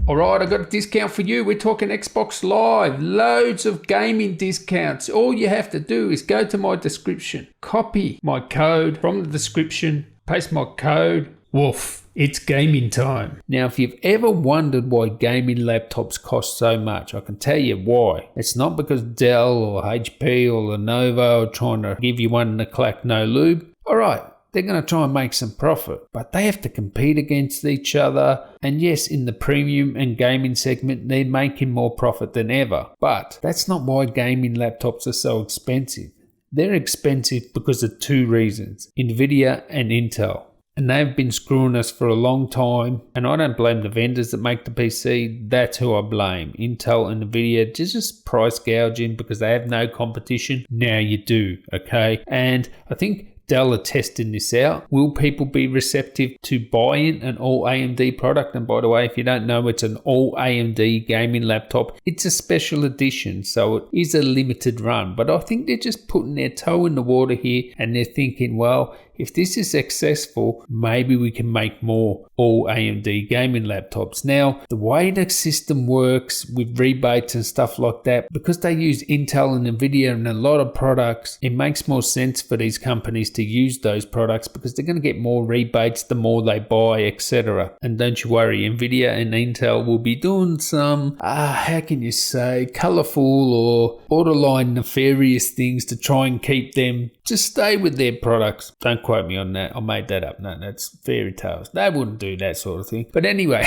Alright, I got a discount for you. We're talking Xbox Live. Loads of gaming discounts. All you have to do is go to my description, copy my code from the description, paste my code. Woof, it's gaming time. Now, if you've ever wondered why gaming laptops cost so much, I can tell you why. It's not because Dell or HP or Lenovo are trying to give you one in the clack no lube. Alright, they're going to try and make some profit, but they have to compete against each other. And yes, in the premium and gaming segment, they're making more profit than ever. But that's not why gaming laptops are so expensive. They're expensive because of two reasons, Nvidia and Intel. And they've been screwing us for a long time. And I don't blame the vendors that make the PC. That's who I blame. Intel and Nvidia just price gouging because they have no competition. Now you do, okay? And I think Dell are testing this out. Will people be receptive to buying an all AMD product? And by the way, if you don't know, it's an all AMD gaming laptop. It's a special edition, so it is a limited run. But I think they're just putting their toe in the water here, and they're thinking, well, if this is successful, maybe we can make more all AMD gaming laptops. Now, the way the system works with rebates and stuff like that, because they use Intel and Nvidia in a lot of products, it makes more sense for these companies to use those products because they're going to get more rebates the more they buy, etc. And don't you worry, Nvidia and Intel will be doing some, how can you say, colorful or borderline nefarious things to try and keep them to stay with their products. Don't quote me on that. I made that up. No, that's fairy tales. They wouldn't do that sort of thing. But anyway,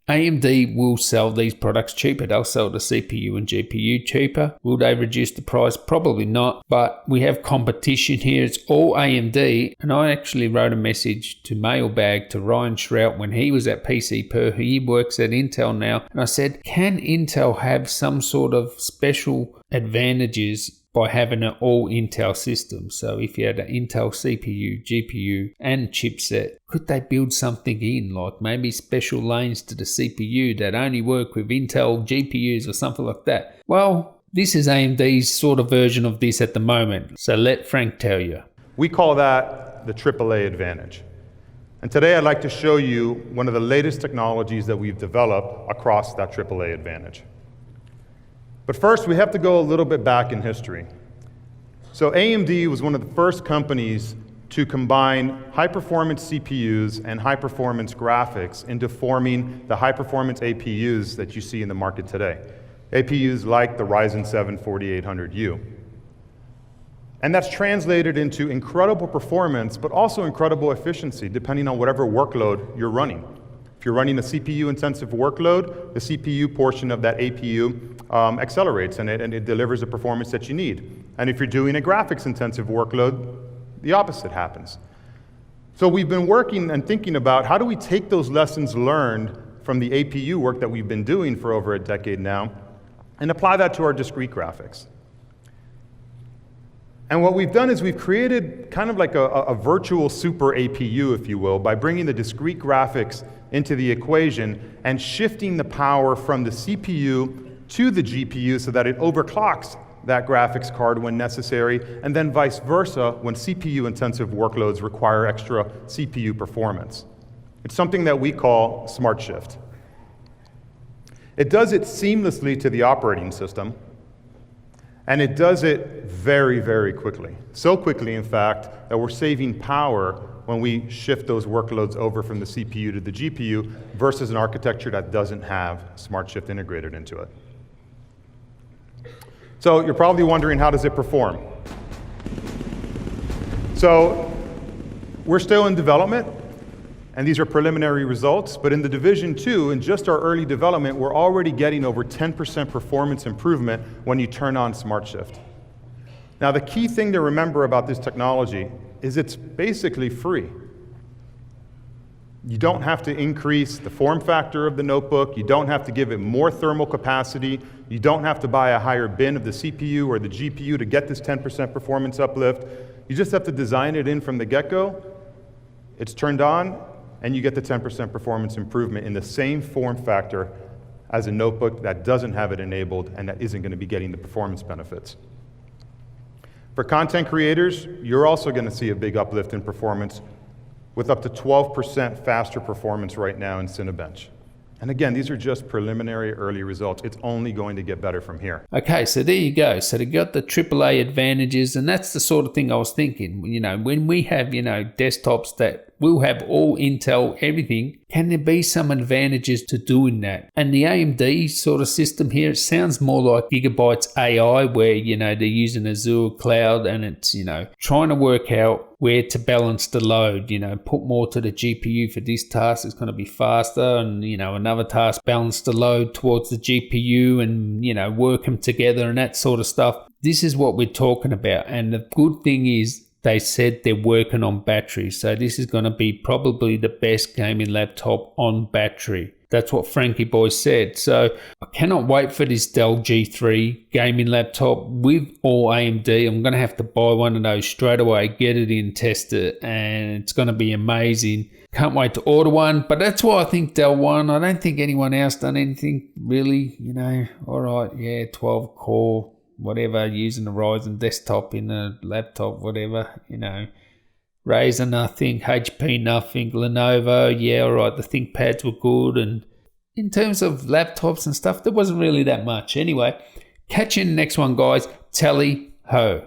AMD will sell these products cheaper. They'll sell the CPU and GPU cheaper. Will they reduce the price? Probably not. But we have competition here. It's all AMD. And I actually wrote a message to Mailbag to Ryan Shrout when he was at PC Per. He works at Intel now. And I said, can Intel have some sort of special advantages by having an all Intel system? So if you had an Intel CPU, GPU and chipset, could they build something in, like maybe special lanes to the CPU that only work with Intel GPUs or something like that? Well, this is AMD's sort of version of this at the moment. So let Frank tell you. We call that the AAA advantage. And today I'd like to show you one of the latest technologies that we've developed across that AAA advantage. But first, we have to go a little bit back in history. So AMD was one of the first companies to combine high-performance CPUs and high-performance graphics into forming the high-performance APUs that you see in the market today. APUs like the Ryzen 7 4800U. And that's translated into incredible performance, but also incredible efficiency, depending on whatever workload you're running. If you're running a CPU-intensive workload, the CPU portion of that APU accelerates and it delivers the performance that you need. And if you're doing a graphics-intensive workload, the opposite happens. So we've been working and thinking about how do we take those lessons learned from the APU work that we've been doing for over a decade now and apply that to our discrete graphics. And what we've done is we've created kind of like a virtual super APU, if you will, by bringing the discrete graphics into the equation and shifting the power from the CPU to the GPU so that it overclocks that graphics card when necessary, and then vice versa when CPU-intensive workloads require extra CPU performance. It's something that we call Smart Shift. It does it seamlessly to the operating system, and it does it very, very quickly. So quickly, in fact, that we're saving power when we shift those workloads over from the CPU to the GPU versus an architecture that doesn't have Smart Shift integrated into it. So you're probably wondering, how does it perform? So we're still in development, and these are preliminary results, but in the Division 2, in just our early development, we're already getting over 10% performance improvement when you turn on Smart Shift. Now, the key thing to remember about this technology is it's basically free. You don't have to increase the form factor of the notebook. You don't have to give it more thermal capacity. You don't have to buy a higher bin of the CPU or the GPU to get this 10% performance uplift. You just have to design it in from the get-go. It's turned on, and you get the 10% performance improvement in the same form factor as a notebook that doesn't have it enabled and that isn't going to be getting the performance benefits. For content creators, you're also going to see a big uplift in performance with up to 12% faster performance right now in Cinebench. And again, these are just preliminary early results. It's only going to get better from here. Okay, so there you go. So they got the AAA advantages, and that's the sort of thing I was thinking. You know, when we have, you know, desktops that will have all Intel, everything, can there be some advantages to doing that? And the AMD sort of system here, it sounds more like Gigabyte's AI, where, you know, they're using Azure Cloud and it's, you know, trying to work out where to balance the load, you know, put more to the GPU for this task, it's going to be faster, and, you know, another task, balance the load towards the GPU and, you know, work them together and that sort of stuff. This is what we're talking about. And the good thing is, they said they're working on battery. So this is going to be probably the best gaming laptop on battery. That's what Frankie Boy said. So I cannot wait for this Dell G3 gaming laptop with all AMD. I'm going to have to buy one of those straight away, get it in, test it, and it's going to be amazing. Can't wait to order one. But that's why I think Dell won. I don't think anyone else done anything really, you know. All right, yeah, 12 core. Whatever, using the Ryzen desktop in a laptop, whatever, you know. Razer, nothing. HP, nothing. Lenovo, yeah, all right, the ThinkPads were good. And in terms of laptops and stuff, there wasn't really that much. Anyway, catch you in the next one, guys. Tally ho.